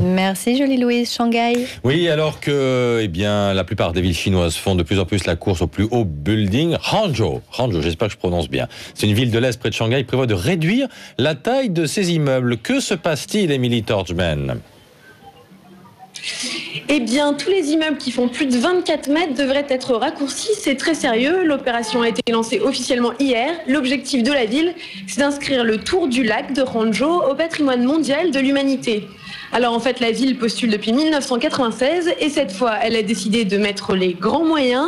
Merci jolie Louise. Shanghai. Oui, alors que la plupart des villes chinoises font de plus en plus la course au plus haut building, Hangzhou, j'espère que je prononce bien, c'est une ville de l'Est près de Shanghai, prévoit de réduire la taille de ses immeubles. Que se passe-t-il, Émilie Torchman? Eh bien, tous les immeubles qui font plus de 24 mètres devraient être raccourcis. C'est très sérieux. L'opération a été lancée officiellement hier. L'objectif de la ville, c'est d'inscrire le tour du lac de Hangzhou au patrimoine mondial de l'humanité. Alors en fait, la ville postule depuis 1996 et cette fois, elle a décidé de mettre les grands moyens.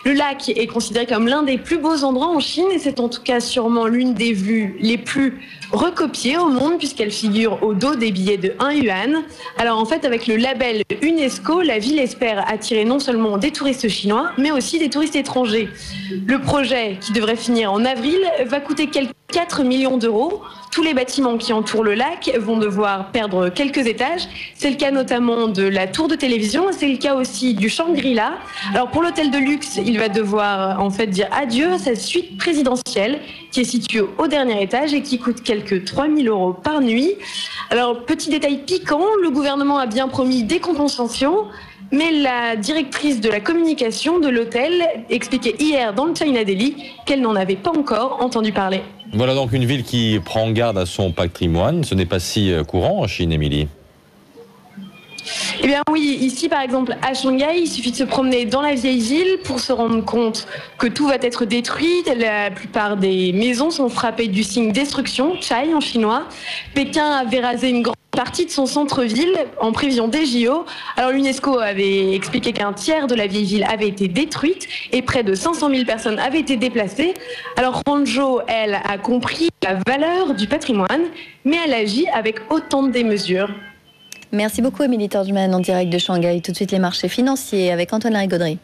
Le lac est considéré comme l'un des plus beaux endroits en Chine et c'est en tout cas sûrement l'une des vues les plus recopiées au monde puisqu'elle figure au dos des billets de 1 yuan. Alors en fait, avec le label UNESCO, la ville espère attirer non seulement des touristes chinois, mais aussi des touristes étrangers. Le projet, qui devrait finir en avril, va coûter quelques 4 millions d'euros. Tous les bâtiments qui entourent le lac vont devoir perdre quelques étages. C'est le cas notamment de la tour de télévision, c'est le cas aussi du Shangri-La. Alors pour l'hôtel de luxe, il va devoir en fait dire adieu à sa suite présidentielle qui est située au dernier étage et qui coûte quelques 3 000 euros par nuit. Alors petit détail piquant, le gouvernement a bien promis des compensations. Mais la directrice de la communication de l'hôtel expliquait hier dans le China Daily qu'elle n'en avait pas encore entendu parler. Voilà donc une ville qui prend garde à son patrimoine. Ce n'est pas si courant en Chine, Émilie. Eh bien oui, ici par exemple à Shanghai, il suffit de se promener dans la vieille ville pour se rendre compte que tout va être détruit. La plupart des maisons sont frappées du signe destruction, Chai en chinois. Pékin avait rasé une grande partie de son centre-ville en prévision des JO. Alors l'UNESCO avait expliqué qu'un tiers de la vieille ville avait été détruite et près de 500 000 personnes avaient été déplacées. Alors Hangzhou, elle, a compris la valeur du patrimoine, mais elle agit avec autant de démesures. Merci beaucoup Émilie Torchman en direct de Shanghai. Tout de suite les marchés financiers avec Antoine Larigauderie.